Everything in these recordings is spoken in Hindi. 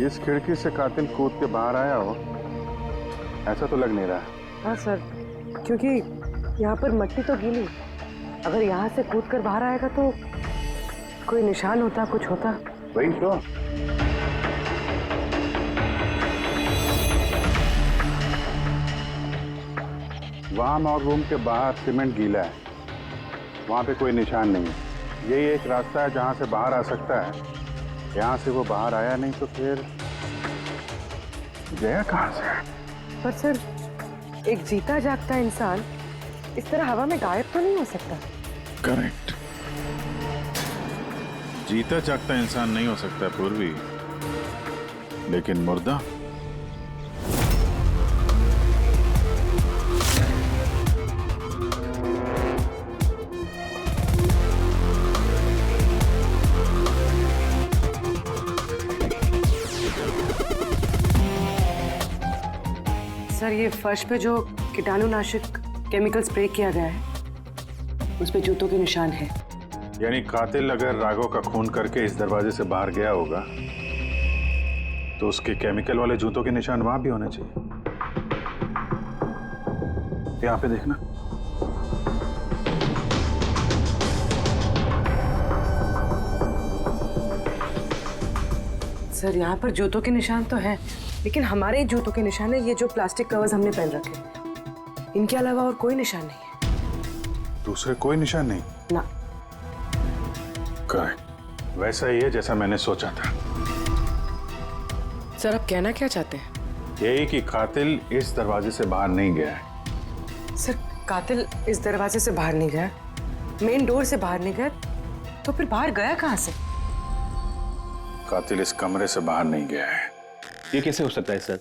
इस खिड़की से कातिल कूद के बाहर आया हो, ऐसा तो लग नहीं रहा। हाँ सर, क्योंकि यहाँ पर मट्टी तो गीली, अगर यहाँ से कूद कर बाहर आएगा तो कोई निशान होता, कुछ होता। वही तो। वाम और रूम के बाहर सीमेंट गीला है, वहां पे कोई निशान नहीं है। यही एक रास्ता है जहां से बाहर आ सकता है। यहाँ से वो बाहर आया नहीं तो फिर गया कहां से? पर सर, एक जीता जागता इंसान इस तरह हवा में गायब तो नहीं हो सकता। करेक्ट। जीता जागता इंसान नहीं हो सकता पूर्वी, लेकिन मुर्दा सर, ये फर्श पे जो कीटाणुनाशक केमिकल स्प्रे किया गया है, उस पे जूतों के निशान है। यानी कातिल अगर राघव का खून करके इस दरवाजे से बाहर गया होगा तो उसके केमिकल वाले जूतों के निशान वहां भी होने चाहिए। यहाँ पे देखना। सर, यहाँ पर जूतों के निशान तो हैं, लेकिन हमारे जूतों के निशान है ये जो प्लास्टिक कवर्स हमने पहन रखे हैं। इनके अलावा और कोई निशान नहीं है। दूसरे कोई निशान नहीं? ना। करेक्ट, वैसा ही है जैसा मैंने सोचा था। सर, आप कहना क्या चाहते हैं? यही कि कातिल इस दरवाजे से बाहर नहीं गया है। सर, कातिल इस दरवाजे से बाहर नहीं गया, मेन डोर से बाहर नहीं गया, तो फिर बाहर गया कहाँ से? कातिल इस कमरे से बाहर नहीं गया है। ये कैसे हो सकता है सर?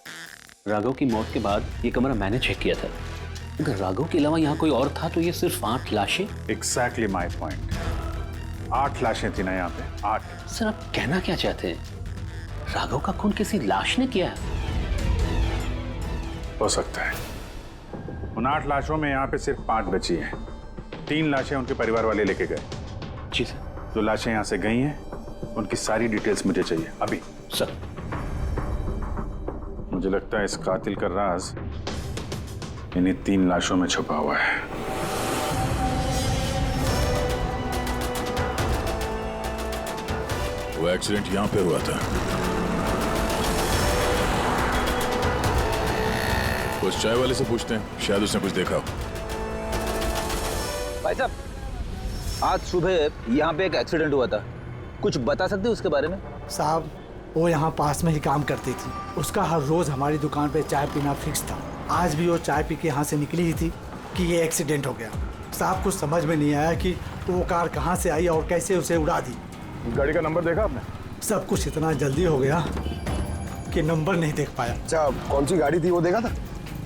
राघव की मौत के बाद ये कमरा मैंने चेक किया था। अगर राघव के अलावा यहाँ कोई और था तो ये सिर्फ 8 लाशें। Exactly my point. 8 लाशें थी ना यहाँ पे, 8। सर, आप कहना क्या चाहते हैं? राघव का खून किसी लाश ने किया? हो सकता है। उन 8 लाशों में यहाँ पे सिर्फ 5 बची हैं। 3 लाशें उनके परिवार वाले लेके गए। जी सर। जो लाशें यहाँ से गई हैं उनकी सारी डिटेल्स मुझे चाहिए अभी। सर, मुझे लगता है इस कातिल का राज इन्हीं 3 लाशों में छुपा हुआ है। वो एक्सीडेंट यहाँ पे हुआ था। उस चाय वाले से पूछते हैं, शायद उसने कुछ देखा हो। भाई साहब, आज सुबह यहाँ पे एक एक्सीडेंट हुआ था, कुछ बता सकते हो उसके बारे में? साहब, वो यहाँ पास में ही काम करती थी। उसका हर रोज हमारी दुकान पे चाय पीना फिक्स था। आज भी वो चाय पी के यहाँ से निकली ही थी कि ये एक्सीडेंट हो गया। साहब, कुछ समझ में नहीं आया कि वो कार कहाँ से आई और कैसे उसे उड़ा दी। गाड़ी का नंबर देखा आपने? सब कुछ इतना जल्दी हो गया कि नंबर नहीं देख पाया। अच्छा, कौन सी गाड़ी थी वो देखा था?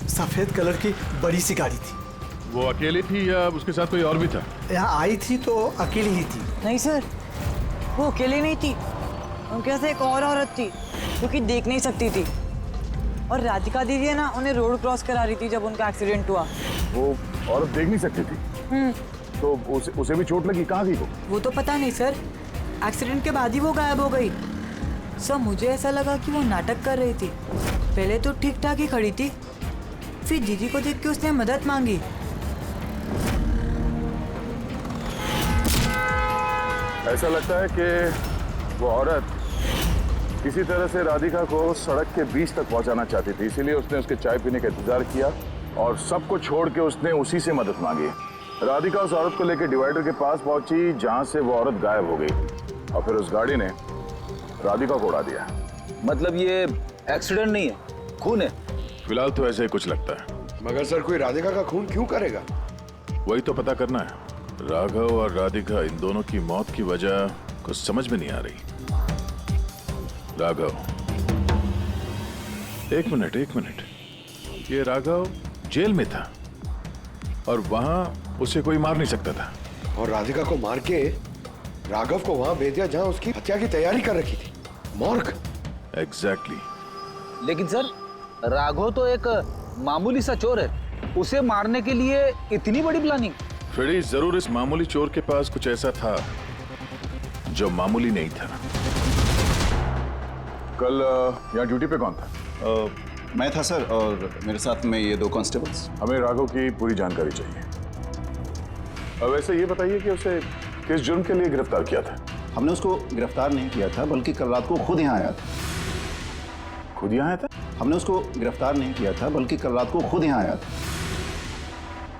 सफेद कलर की बड़ी सी गाड़ी थी। वो अकेली थी या उसके साथ कोई और भी था? यहाँ आई थी तो अकेली ही थी। नहीं सर, वो अकेले नहीं थी, उनके साथ एक और औरत थी जो कि देख नहीं सकती थी। और राधिका दीदी है ना, उन्हें रोड क्रॉस करा रही थी जब उनका एक्सीडेंट हुआ। वो औरत देख नहीं सकती थी? तो उसे भी चोट लगी? कहाँ थी वो तो पता नहीं सर, एक्सीडेंट के बाद ही वो गायब हो गई। सर, मुझे ऐसा लगा कि वो नाटक कर रही थी। पहले तो ठीक ठाक ही खड़ी थी, फिर दीदी को देख के उसने मदद मांगी। ऐसा लगता है कि वो औरत किसी तरह से राधिका को सड़क के बीच तक पहुंचाना चाहती थी, इसीलिए उसने उसके चाय पीने का इंतजार किया और सबको छोड़ के उसने उसी से मदद मांगी। राधिका उस औरत को लेकर डिवाइडर के पास पहुंची जहां से वो औरत गायब हो गई और फिर उस गाड़ी ने राधिका को उड़ा दिया। मतलब ये एक्सीडेंट नहीं है, खून है? फिलहाल तो ऐसे ही कुछ लगता है। मगर सर, कोई राधिका का खून क्यों करेगा? वही तो पता करना है। राघव और राधिका, इन दोनों की मौत की वजह कुछ समझ में नहीं आ रही। राघव, एक मिनट। ये राघव जेल में था और वहां उसे कोई मार नहीं सकता था। और राधिका को मार के राघव को वहां भेज दिया जहां उसकी हत्या की तैयारी कर रखी थी, मॉर्ग। एग्जैक्टली। लेकिन सर, राघव तो एक मामूली सा चोर है, उसे मारने के लिए इतनी बड़ी प्लानिंग? फिर जरूर इस मामूली चोर के पास कुछ ऐसा था जो मामूली नहीं था। कल यहाँ ड्यूटी पे कौन था? मैं था सर, और मेरे साथ में ये 2 कांस्टेबल्स। हमें राघव की पूरी जानकारी चाहिए। वैसे ये बताइए कि उसे किस जुर्म के लिए गिरफ्तार किया था? हमने उसको गिरफ्तार नहीं किया था, बल्कि कल रात को खुद यहाँ आया था। खुद यहाँ आया था? हमने उसको गिरफ्तार नहीं किया था, बल्कि कल रात को खुद यहाँ आया था।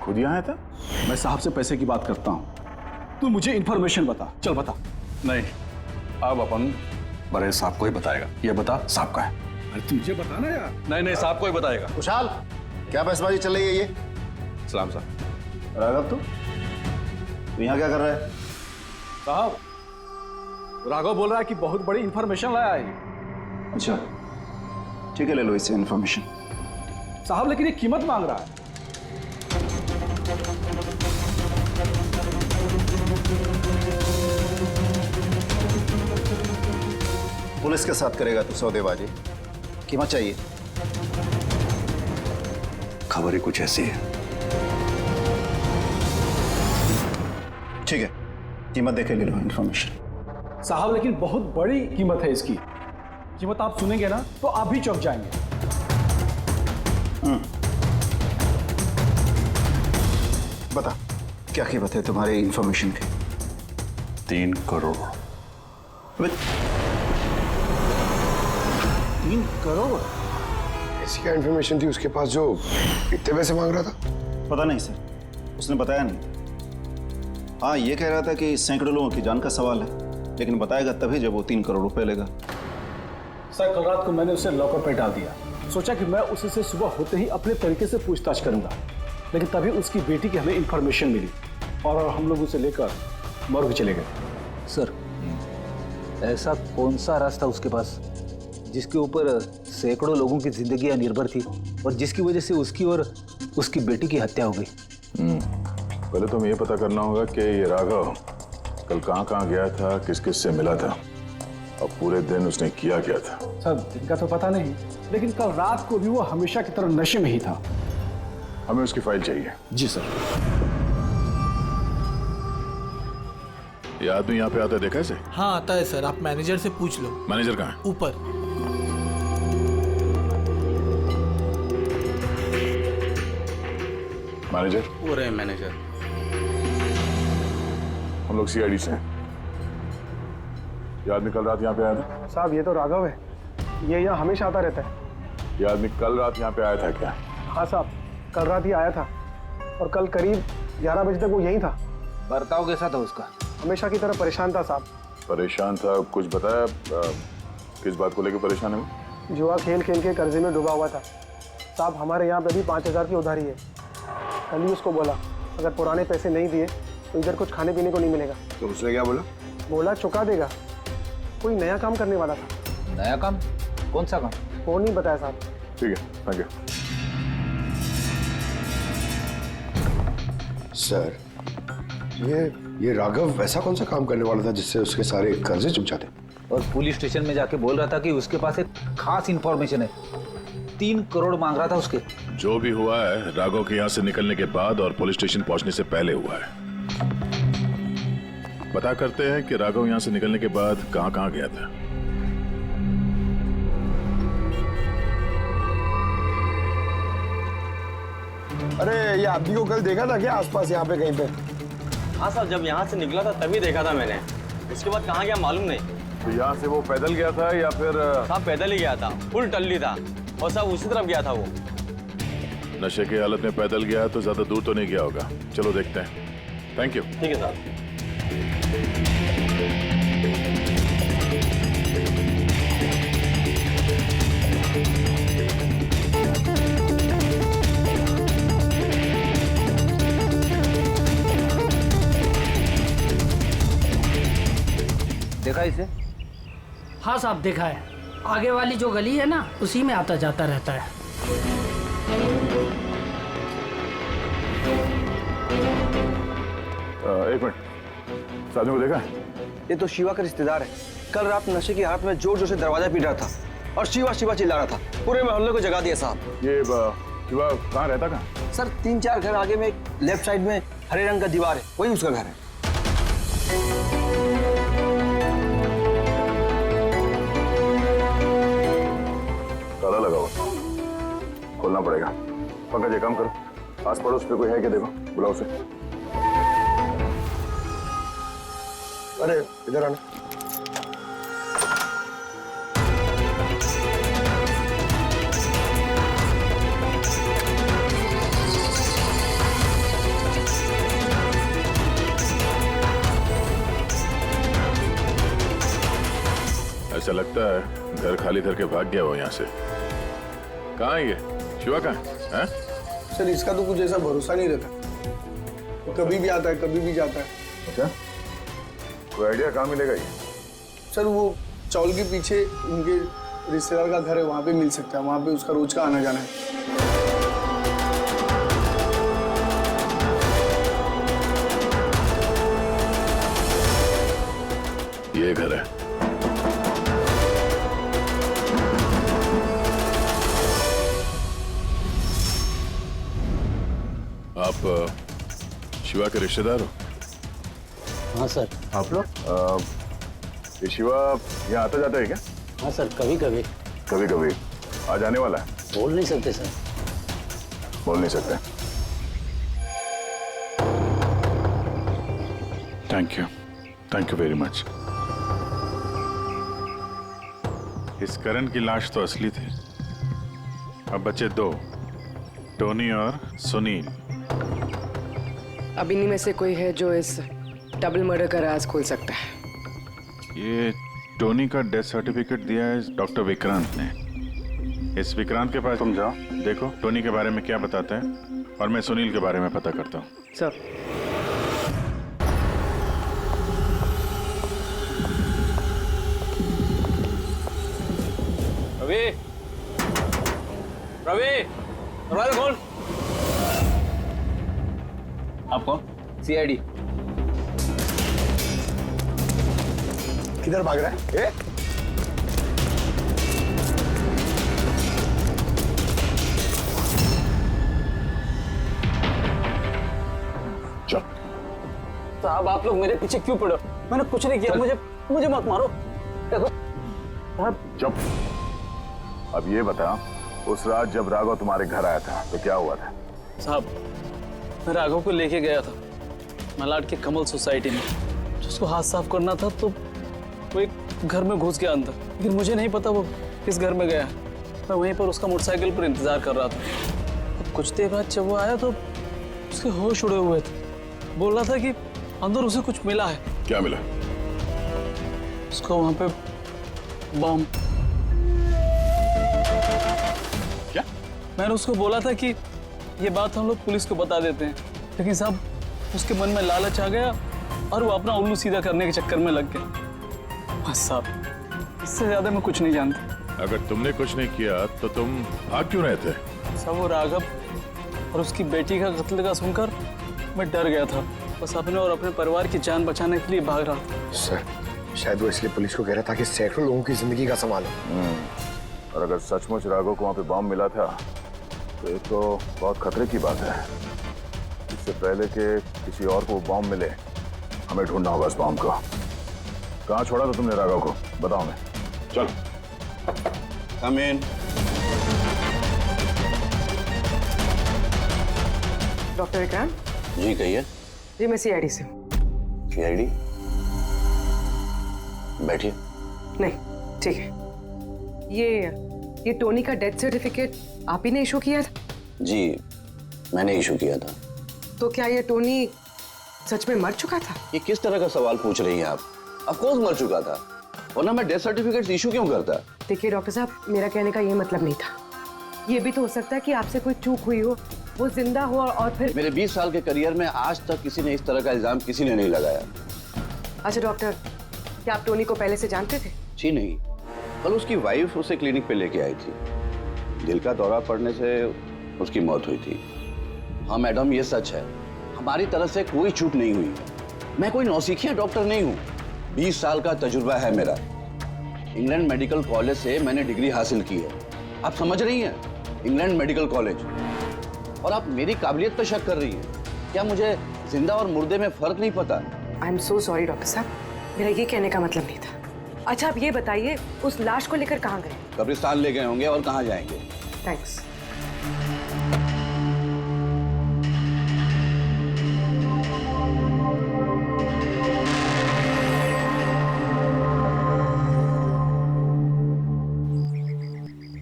खुद यहाँ आया था? मैं साहब से पैसे की बात करता हूँ, तू मुझे इन्फॉर्मेशन बता, चल बता। नहीं, अब अपन बड़े साहब को ही बताएगा। ये बता साहब का है। अरे तुझे बताना यार। नहीं, साहब को ही बताएगा। खुशहाल, क्या बहसबाजी चल रही है ये? सलाम साहब। राघव तू यहाँ क्या कर रहा है? साहब, राघव बोल रहा है कि बहुत बड़ी इंफॉर्मेशन लाया है। अच्छा ठीक है, ले लो इससे इन्फॉर्मेशन। साहब लेकिन ये कीमत मांग रहा है। पुलिस के साथ करेगा तू सौदेबाजी? कीमत चाहिए? खबर ही कुछ ऐसी है। ठीक है, कीमत देखे ले लो इन्फॉर्मेशन। साहब लेकिन बहुत बड़ी कीमत है इसकी। कीमत आप सुनेंगे ना तो आप भी चौंक जाएंगे। बता, क्या कीमत है तुम्हारी इन्फॉर्मेशन की? 3 करोड़। 3 करोड़? ऐसी क्या इन्फॉर्मेशन थी उसके पास जो इतने पैसे मांग रहा था? पता नहीं सर, उसने बताया नहीं। हाँ, ये कह रहा था कि सैकड़ों लोगों की जान का सवाल है, लेकिन बताएगा तभी जब वो 3 करोड़ रुपए लेगा। सर, कल रात को मैंने उसे लॉकर पे डाल दिया। सोचा कि मैं उससे सुबह होते ही अपने तरीके से पूछताछ करूंगा, लेकिन तभी उसकी बेटी की हमें इंफॉर्मेशन मिली और हम लोग उसे लेकर मॉर्ग चले गए। सर, ऐसा कौन सा रास्ता उसके पास जिसके ऊपर सैकड़ों लोगों की जिंदगियां निर्भर थी और जिसकी वजह से उसकी और उसकी बेटी की हत्या हो गई? पहले तो हमें ये पता करना होगा कि ये राघव कल कहाँ गया था, किस किस से मिला था और पूरे दिन उसने किया क्या था। सर, इनका तो पता नहीं, लेकिन कल रात को भी वो हमेशा की तरह नशे में ही था। हमें उसकी फाइल चाहिए। जी सर। ये आदमी यहाँ पे आता है, देखा इसे? हाँ आता है सर, आप मैनेजर से पूछ लो। मैनेजर कहाँ है? ऊपर। मैनेजर? वो रहे मैनेजर। हम लोग सीआईडी से हैं। ये आदमी कल रात यहाँ पे आया था? साहब ये तो राघव है, ये यहाँ हमेशा आता रहता है। ये आदमी कल रात यहाँ पे आया था क्या? हाँ साहब, कल रात ही आया था और कल करीब 11 बजे तक वो यहीं था। बर्ताव कैसा था उसका? हमेशा की तरह परेशान था साहब। परेशान था? कुछ बताया किस बात को लेकर परेशान है वो? जुआ खेल खेल के कर्जे में डूबा हुआ था साहब। हमारे यहाँ पे भी 5,000 की उधारी है। कल ही उसको बोला अगर पुराने पैसे नहीं दिए तो इधर कुछ खाने पीने को नहीं मिलेगा। तो उसने क्या बोला? बोला चुका देगा। कोई नया काम करने वाला था। नया काम? कौन सा काम? वो नहीं बताया साहब। ठीक है, थैंक यू। सर, ये राघव ऐसा कौन सा काम करने वाला था जिससे उसके सारे कर्जे चुक जाते? और पुलिस स्टेशन में जाके बोल रहा था कि उसके पास एक खास इंफॉर्मेशन है। 3 करोड़ मांग रहा था उसके। जो भी हुआ है राघव के यहाँ से निकलने के बाद और पुलिस स्टेशन पहुंचने से पहले हुआ है। पता करते हैं कि राघव यहाँ से निकलने के बाद कहाँ गया था। अरे ये आदमी को कल देखा था क्या आसपास यहाँ पे कहीं पे? हाँ साहब, जब यहाँ से निकला था तभी देखा था मैंने। उसके बाद कहाँ गया मालूम नहीं। तो यहाँ से वो पैदल गया था या फिर? साहब पैदल ही गया था, फुल टल्ली था और साहब उसी तरफ गया था वो। नशे की हालत में पैदल गया तो ज्यादा दूर तो नहीं गया होगा। चलो देखते हैं। Thank you. ठीक है साहब। देखा इसे? हाँ साहब देखा है। आगे वाली जो गली है ना उसी में आता जाता रहता है। एक मिनट, साधु को देखा? ये तो शिवा का रिश्तेदार है। कल रात नशे की हालत में जोर जोर से दरवाजा पीट रहा था और शिवा शिवा चिल्ला रहा था। पूरे मोहल्ले को जगा दिया साहब। ये शिवा कहाँ रहता? कहाँ सर? 3-4 घर आगे में लेफ्ट साइड में हरे रंग का दीवार है, वही उसका घर है। पड़ेगा। पंकज, एक काम करो, आस पड़ोस पे कोई है क्या, देखो, बुलाओ उसे। अरे इधर आना। ऐसा लगता है घर खाली करके भाग गया वो यहाँ से। कहाँ है ये? शिवा कहाँ है? सर इसका तो कुछ ऐसा भरोसा नहीं रहता, कभी भी आता है कभी भी जाता है। अच्छा, कोई आइडिया कहाँ मिलेगा ये? सर वो चौल के पीछे उनके रिश्तेदार का घर है, वहाँ पे मिल सकता है, वहाँ पे उसका रोज का आना जाना है। ये घर है। आप शिवा के रिश्तेदार हो? हाँ सर। आप लोग? ये शिवा यहाँ आता जाता है क्या? हाँ सर, कभी कभी। कभी कभी आ जाने वाला है? बोल नहीं सकते सर। बोल नहीं सकते। Thank you very much. इस करण की लाश तो असली थी। अब बचे दो, टोनी और सुनील। अब इन्हीं में से कोई है जो इस डबल मर्डर का राज खोल सकता है। ये टोनी का डेथ सर्टिफिकेट दिया है डॉक्टर विक्रांत ने। इस विक्रांत के पास तुम जाओ, देखो टोनी के बारे में क्या बताते हैं, और मैं सुनील के बारे में पता करता हूँ। सर। रवि, रवि, दरवाजा खोल। आप कौन? सीआईडी। किधर भाग रहा है? साहब आप लोग मेरे पीछे क्यों पड़े? मैंने कुछ नहीं किया, मुझे मत मारो। देखो चुप। अब ये बता, उस रात जब राघव तुम्हारे घर आया था तो क्या हुआ था? साहब मैं राघव को लेके गया था मलाड के कमल सोसाइटी में। उसको हाथ साफ करना था तो वो एक घर में घुस गया अंदर, लेकिन मुझे नहीं पता वो किस घर में गया। मैं वहीं पर उसका मोटरसाइकिल पर इंतजार कर रहा था। अब कुछ देर बाद जब वो आया तो उसके होश उड़े हुए थे। बोल रहा था कि अंदर उसे कुछ मिला है। क्या मिला? उसको वहां पे बम। क्या? मैंने उसको बोला था कि ये बात हम लोग पुलिस को बता देते हैं, लेकिन साहब उसके मन में लालच आ गया और वो अपना उल्लू सीधा करने के चक्कर में लग गया। बस साहब, इससे ज्यादा मैं कुछ नहीं जानता। अगर तुमने कुछ नहीं किया तो तुम भाग क्यों रहे थे? साहब वो राघव और उसकी बेटी का कत्ल का सुनकर मैं डर गया था। बस अपने और अपने परिवार की जान बचाने के लिए भाग रहा था। सर शायद वो इसलिए पुलिस को कह रहा था कि सैकड़ों लोगों की जिंदगी का सवाल है। और अगर सचमुच राघव को वहां पे बम मिला था तो ये तो बहुत खतरे की बात है। इससे पहले कि किसी और को बम मिले, हमें ढूंढना होगा इस बम को। कहाँ छोड़ा था तुमने राघव को? बताओ हमें। चल। कम इन। डॉक्टर विक्रांत। जी कहिए। जी मैं सीआईडी से हूँ। सीआईडी? बैठिए। नहीं ठीक है। ये टोनी का डेथ सर्टिफिकेट आप ही ने इशू किया था? जी मैंने इशू किया था। तो क्या ये टोनी सच में मर चुका था? ये किस तरह का सवाल पूछ रही हैं आप? ऑफ कोर्स मर चुका था, वरना मैं डेथ सर्टिफिकेट इशू क्यों करता? देखिए डॉक्टर साहब, मेरा कहने का ये मतलब नहीं था। ये भी तो हो सकता है कि आपसे कोई चूक हुई हो, वो जिंदा हो और फिर। मेरे 20 साल के करियर में आज तक किसी ने इस तरह का इल्जाम किसी ने नहीं लगाया। अच्छा डॉक्टर, क्या आप टोनी को पहले से जानते थे? जी नहीं, कल उसकी वाइफ उसे क्लिनिक पे लेके आई थी। दिल का दौरा पड़ने से उसकी मौत हुई थी। हाँ मैडम, ये सच है, हमारी तरफ से कोई चूक नहीं हुई है। मैं कोई नौसिखिया डॉक्टर नहीं हूँ, 20 साल का तजुर्बा है मेरा। इंग्लैंड मेडिकल कॉलेज से मैंने डिग्री हासिल की है। आप समझ रही हैं? England medical college. और आप मेरी काबिलियत पर शक कर रही हैं। क्या मुझे जिंदा और मुर्दे में फर्क नहीं पता? I am so sorry doctor साहब, मेरा ये कहने का मतलब नहीं था। अच्छा आप ये बताइए, उस लाश को लेकर कहाँ गए? कब्रिस्तान ले गए होंगे, और कहाँ जाएंगे? थैंक्स।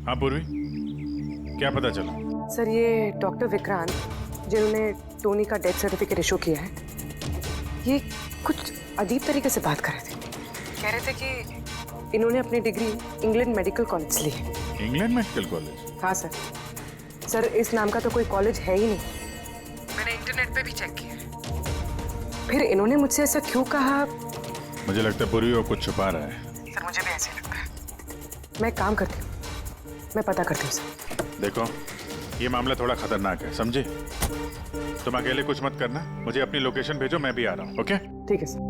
हाँ पूर्वी, क्या पता चला? सर ये डॉक्टर विक्रांत जिन्होंने टोनी का डेथ सर्टिफिकेट इशू किया है, ये कुछ अजीब तरीके से बात कर रहे थे। कह रहे थे कि इन्होंने अपनी डिग्री इंग्लैंड मेडिकल कॉलेज से ली है। England medical college? हाँ सर। सर इस नाम का तो कोई कॉलेज है ही नहीं, मैंने इंटरनेट पे भी चेक किया है। फिर इन्होंने मुझसे ऐसा क्यों कहा? मुझे लगता है पूर्वी वो कुछ छुपा रहा है। सर मुझे भी ऐसे ही लगता है। मैं काम करती हूँ, मैं पता करती हूँ सर। देखो ये मामला थोड़ा खतरनाक है, समझे? तुम अकेले कुछ मत करना, मुझे अपनी लोकेशन भेजो, मैं भी आ रहा हूँ। ओके? ठीक है सर।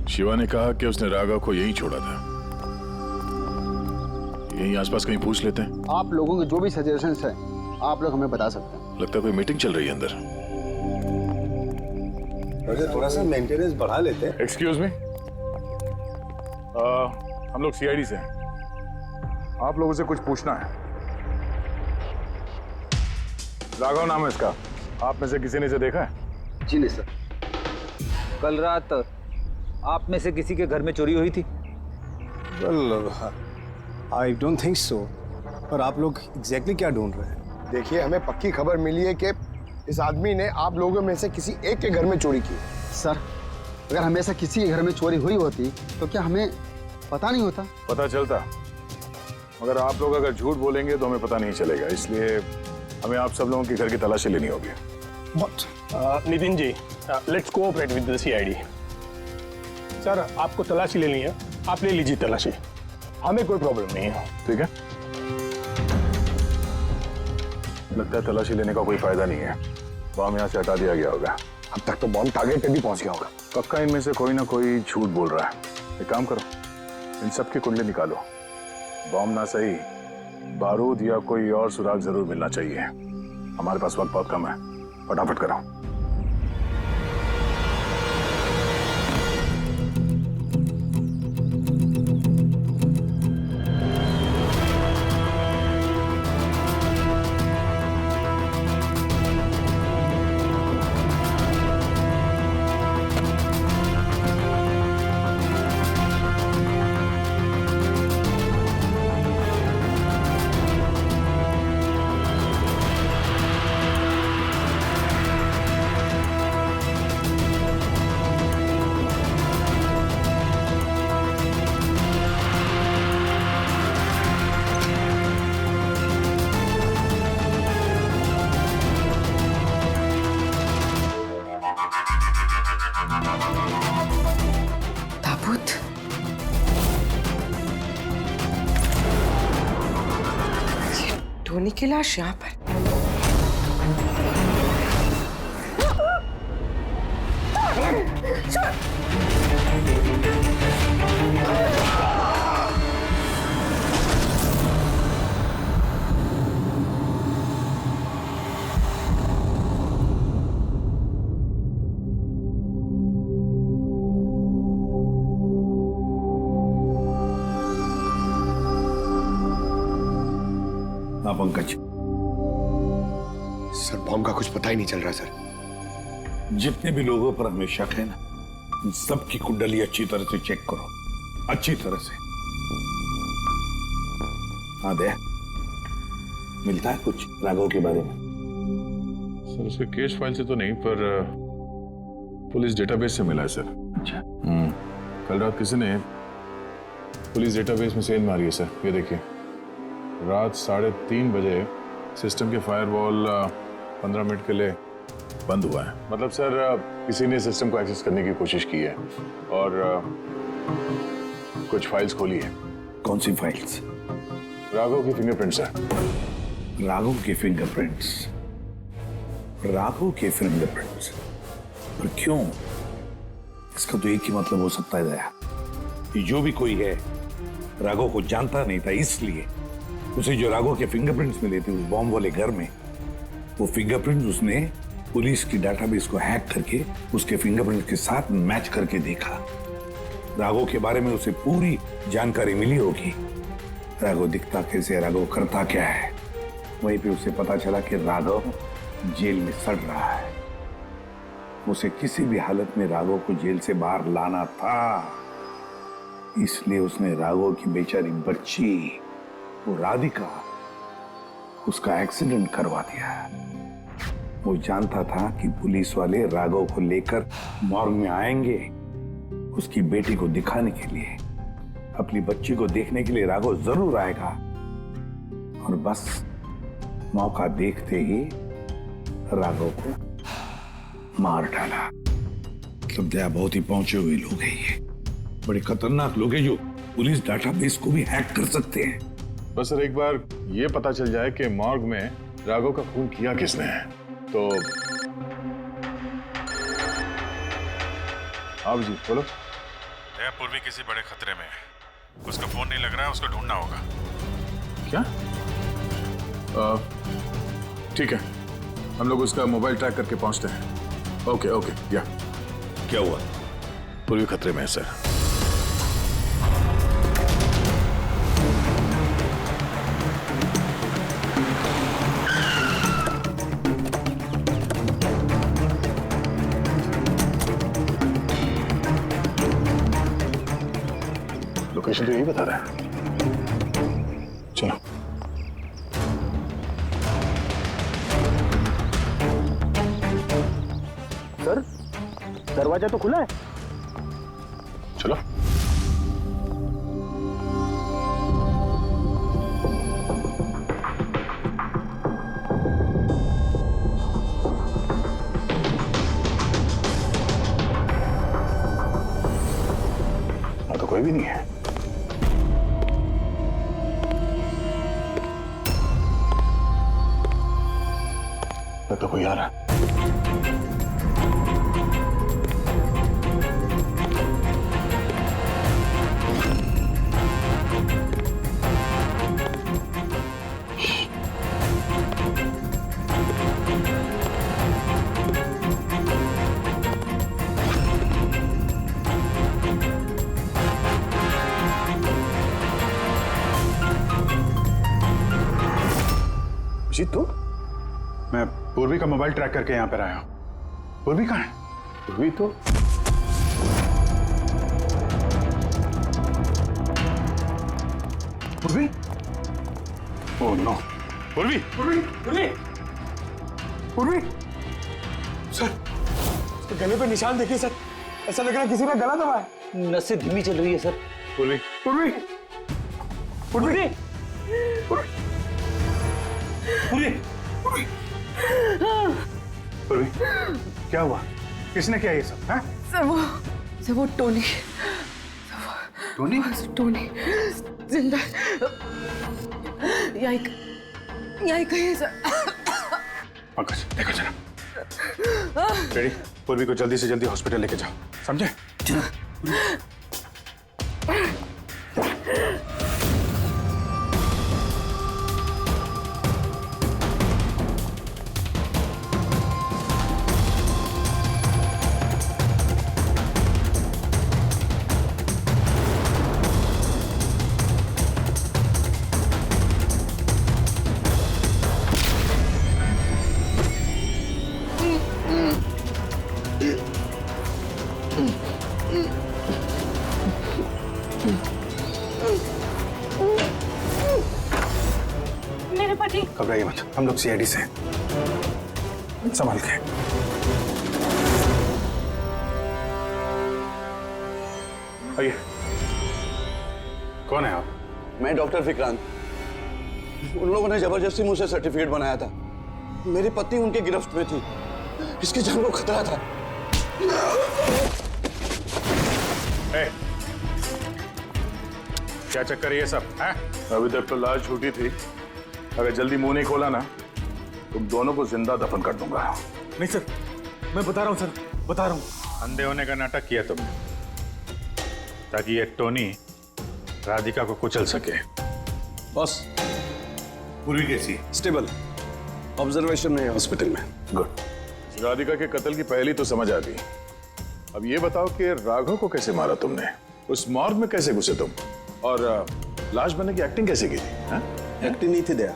शिवा ने कहा कि उसने राघव को यहीं छोड़ा था। यहीं आसपास कहीं पूछ लेते हैं। आप लोगों के जो भी सजेशंस हैं आप लोग हमें बता सकते हैं। लगता है कोई मीटिंग चल रही है अंदर। थोड़ा सा मेंटेनेंस बढ़ा लेते हैं। एक्सक्यूज मी, हम लोग सीआईडी से हैं। आप लोगों से कुछ पूछना है। राघव नाम है इसका, आप में से किसी ने इसे देखा है? जी नहीं सर। कल रात आप में से किसी के घर में चोरी हुई थी? Well I don't think so. पर आप लोग एग्जैक्टली क्या ढूंढ रहे हैं? देखिए, हमें पक्की खबर मिली है कि इस आदमी ने आप लोगों में से किसी एक के घर में चोरी की। सर अगर हमेशा किसी के घर में चोरी हुई होती तो क्या हमें पता नहीं होता? पता चलता, मगर आप लोग अगर झूठ बोलेंगे तो हमें पता नहीं चलेगा, इसलिए हमें आप सब लोगों के घर की तलाशी लेनी होगी। Nitin ji, let's cooperate with the CID. Sir आपको तलाशी लेनी है, आप ले लीजिए तलाशी, हमें कोई प्रॉब्लम नहीं है। ठीक है, लगता है तलाशी लेने का कोई फायदा नहीं है। बॉम्ब यहाँ से हटा दिया गया होगा। अब तक तो बॉम्ब टारगेट पे भी पहुंच गया होगा। पक्का इनमें से कोई ना कोई झूठ बोल रहा है। एक काम करो, इन सब की कुंडली निकालो। बॉम्ब ना सही, बारूद या कोई और सुराग जरूर मिलना चाहिए। हमारे पास वक्त बहुत कम है, फटाफट करो। ताबूत, ये टोनी की लाश यहाँ पर। पंकज, सर बॉम्ब का कुछ पता ही नहीं चल रहा सर। जितने भी लोगों पर हमें शक है ना, उन सबकी कुंडली अच्छी तरह से चेक करो, अच्छी तरह से। हाँ दे, मिलता है कुछ राघव के बारे में? सर उसके केस फाइल से तो नहीं, पर पुलिस डेटाबेस से मिला है सर। अच्छा। कल रात किसी ने पुलिस डेटाबेस में सेंध मारी है सर। ये देखिए, रात 3:30 बजे सिस्टम के फायरवॉल 15 मिनट के लिए बंद हुआ है। मतलब सर किसी ने सिस्टम को एक्सेस करने की कोशिश की है और कुछ फाइल्स खोली है। कौन सी फाइल्स? राघव की फिंगरप्रिंट्स है। राघव के फिंगरप्रिंट्स? राघव के फिंगरप्रिंट्स? पर क्यों? इसका तो एक ही मतलब हो सकता है दया, कि जो भी कोई है राघव को जानता नहीं था, इसलिए उसे जो राघव के फिंगरप्रिंट्स मिले थे उस बॉम्ब वाले घर में, वो फिंगरप्रिंट्स उसने पुलिस की डाटाबेस को हैक करके उसके फिंगरप्रिंट्स के साथ मैच करके देखा। राघव के बारे में उसे पूरी जानकारी मिली होगी। राघव दिखता कैसे, राघव करता क्या है। वहीं पे उसे पता चला कि राघव जेल में सड़ रहा है। उसे किसी भी हालत में राघव को जेल से बाहर लाना था, इसलिए उसने राघव की बेचारी बच्ची, वो राधिका, उसका एक्सीडेंट करवा दिया। वो जानता था कि पुलिस वाले राघव को लेकर मॉर्ग में आएंगे उसकी बेटी को दिखाने के लिए। अपनी बच्ची को देखने के लिए राघव जरूर आएगा, और बस मौका देखते ही राघव को मार डाला। मतलब दया बहुत ही पहुंचे हुए लोग हैं ये, बड़े खतरनाक लोग हैं जो पुलिस डाटाबेस को भी हैक कर सकते हैं। बस सर एक बार ये पता चल जाए कि मॉर्ग में राघव का खून किया किसने है तो। आप जी बोलो। पूर्वी किसी बड़े खतरे में है, उसका फोन नहीं लग रहा है, उसको ढूंढना होगा। क्या? ठीक है, हम लोग उसका मोबाइल ट्रैक करके पहुंचते हैं। Okay okay. या क्या हुआ? पूर्वी खतरे में है सर। लोकेशन तो यही बता रहा है। चलो। सर, दरवाजा तो खुला है। चलो। वहां तो कोई भी नहीं है। तो कोई आ रहा है। जीत तू? मैं पूर्वी का मोबाइल ट्रैक करके यहाँ पर आया हूँ। पूर्वी कहाँ है? पूर्वी तो पूर्वी? Oh no. पूर्वी! पूर्वी! पूर्वी! पूर्वी! सर, उसके गले पे निशान देखिए सर। ऐसा लग रहा है किसी ने गला दबाया है। नसें धीमी चल रही है सर। पूर्वी! पूर्वी! पूर्वी! पूर्वी! पूर्वी! क्या हुआ? किसने किया ये सब? हैं? सर वो टोनी। टोनी? टोनी जिंदा यही कहीं सर। पंकज देखो जरा। रेडी? पूर्वी को जल्दी से जल्दी हॉस्पिटल लेके जाओ, समझे? मेरे पति। घबराइए मत, हम लोग सीआईडी से हैं। संभाल के। आइए। कौन है आप? मैं डॉक्टर विक्रांत। उन लोगों ने जबरदस्ती मुझसे सर्टिफिकेट बनाया था। मेरी पत्नी उनके गिरफ्त में थी, इसकी जान को खतरा था। क्या चक्कर है ये सब? हैं? अभी तक तो लाश झूठी थी। अगर जल्दी मुंह नहीं खोला ना, तुम दोनों को जिंदा दफन कर दूंगा। नहीं सर, मैं बता रहा हूँ सर, बता रहा हूँ। अंधे होने का नाटक किया तुमने ताकि ये टोनी राधिका को कुचल सके। बॉस, पूर्वी कैसी? स्टेबल, ऑब्जर्वेशन में है हॉस्पिटल में। गुड। राधिका के कत्ल की पहली तो समझ आ गई। अब ये बताओ कि राघव को कैसे मारा तुमने? उस मॉर्ग में कैसे घुसे तुम? और लाश बनने की एक्टिंग कैसे की थी? एक्टिंग नहीं थी दया,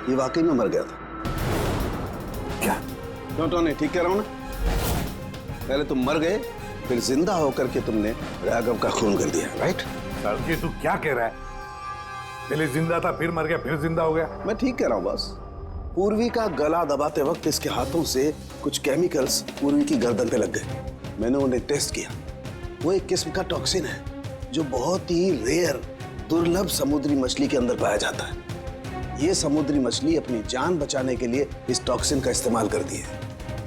ये वाकई में मर गया था। क्या? क्यों टोनी, ठीक कह रहा हूं ना? पहले तुम मर गए, फिर जिंदा होकर के तुमने राघव का खून कर दिया, राइट? ये तू क्या कह रहा है? पहले जिंदा था, फिर मर गया, फिर जिंदा हो गया। मैं ठीक कह रहा हूं बॉस। पूर्वी का गला दबाते वक्त इसके हाथों से कुछ केमिकल्स पूर्वी की गर्दन पे लग गए। मैंने उन्हें टेस्ट किया। वो एक किस्म का टॉक्सिन है जो बहुत ही रेयर, दुर्लभ समुद्री मछली के अंदर पाया जाता है। ये समुद्री मछली अपनी जान बचाने के लिए इस टॉक्सिन का इस्तेमाल करती है।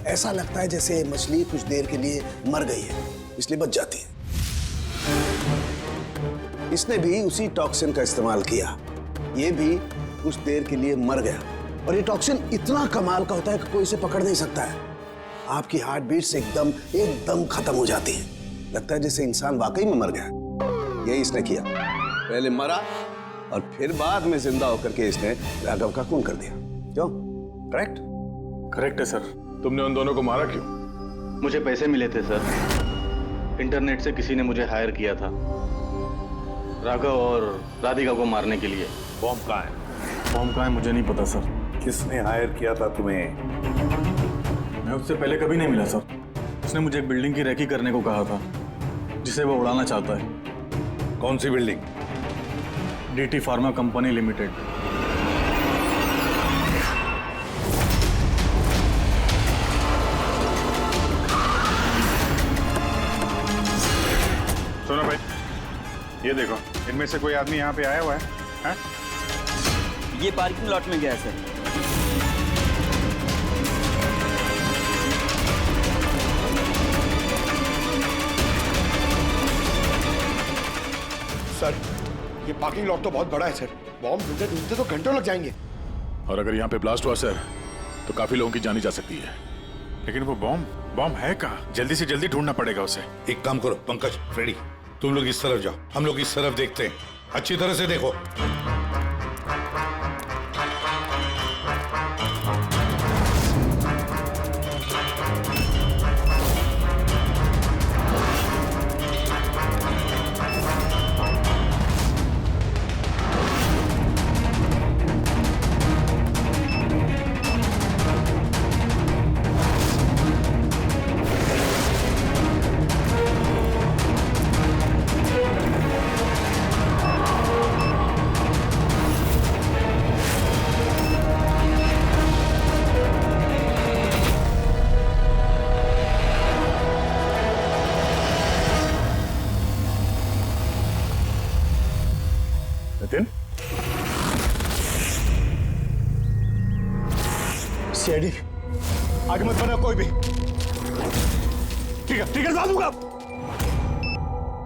ऐसा लगता है जैसे मछली कुछ देर के लिए मर गई है, इसलिए बच जाती है। इसने भी उसी टॉक्सिन का इस्तेमाल किया। ये भी कुछ देर के लिए मर गया। और ये टॉक्सिन इतना कमाल का होता है कि कोई इसे पकड़ नहीं सकता है। आपकी हार्ट बीट से एकदम खत्म हो जाती है। लगता है जैसे इंसान वाकई में मर गया। यही इसने किया। पहले मरा और फिर बाद में जिंदा होकर के इसने राघव का खून कर दिया। क्यों? करेक्ट? करेक्ट है सर। तुमने उन दोनों को मारा क्यों? मुझे पैसे मिले थे सर। इंटरनेट से किसी ने मुझे हायर किया था राघव और राधिका को मारने के लिए। बॉम्ब कहाँ है? बॉम्ब कहाँ है मुझे नहीं पता सर। किसने हायर किया था तुम्हें? मैं उससे पहले कभी नहीं मिला सर। उसने मुझे एक बिल्डिंग की रेकी करने को कहा था जिसे वो उड़ाना चाहता है। कौन सी building? DT pharma company limited. सुनो भाई, ये देखो, इनमें से कोई आदमी यहाँ पे आया हुआ है? ये पार्किंग लॉट में गया है सर। सर, ये पार्किंग लॉट तो बहुत बड़ा है सर। बॉम्ब ढूंढते ढूंढते तो घंटों लग जाएंगे। और अगर यहाँ पे ब्लास्ट हुआ सर, तो काफी लोगों की जानी जा सकती है। लेकिन वो बॉम्ब है कहाँ? जल्दी से जल्दी ढूंढना पड़ेगा उसे। एक काम करो पंकज, फ्रेडी, तुम लोग इस तरफ जाओ, हम लोग इस तरफ देखते हैं। अच्छी तरह से देखो। नितिन, सीआईडी आगे मत बढ़ना कोई भी। ठीक है डाल दूंगा।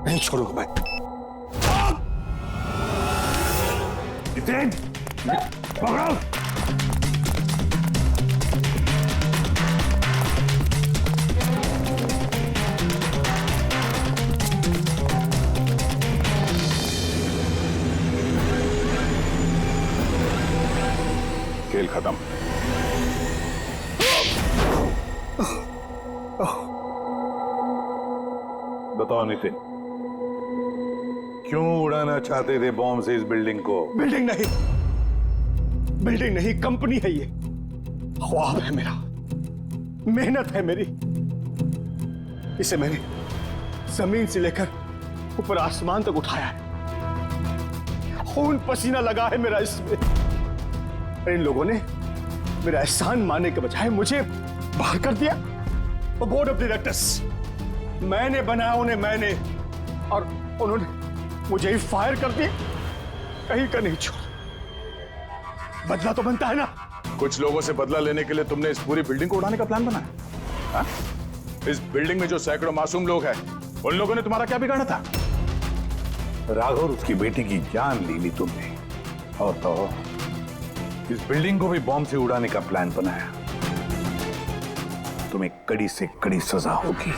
नहीं छोड़ूंगा मैं। नितिन, पकड़ो। खेल खत्म। बताओ नितिन, क्यों उड़ाना चाहते थे बॉम्ब से इस बिल्डिंग को? बिल्डिंग नहीं, कंपनी है ये। ख्वाब है मेरा, मेहनत है मेरी। इसे मैंने जमीन से लेकर ऊपर आसमान तक उठाया है। खून पसीना लगा है मेरा इसमें। इन लोगों ने मेरा एहसान मानने के बजाय मुझे बाहर कर दिया। और बोर्ड ऑफ डायरेक्टर्स मैंने बनाया उन्हें, मैंने, और उन्होंने मुझे ही फायर कर दिया। कहीं का नहीं छोड़ा। बदला तो बनता है ना। कुछ लोगों से बदला लेने के लिए तुमने इस पूरी बिल्डिंग को उड़ाने का प्लान बनाया? हाँ? इस बिल्डिंग में जो सैकड़ों मासूम लोग हैं, उन लोगों ने तुम्हारा क्या बिगाड़ा था? राघव और उसकी बेटी की जान ली तुमने, और तो इस बिल्डिंग को भी बॉम्ब से उड़ाने का प्लान बनाया। तुम्हें कड़ी से कड़ी सजा होगी।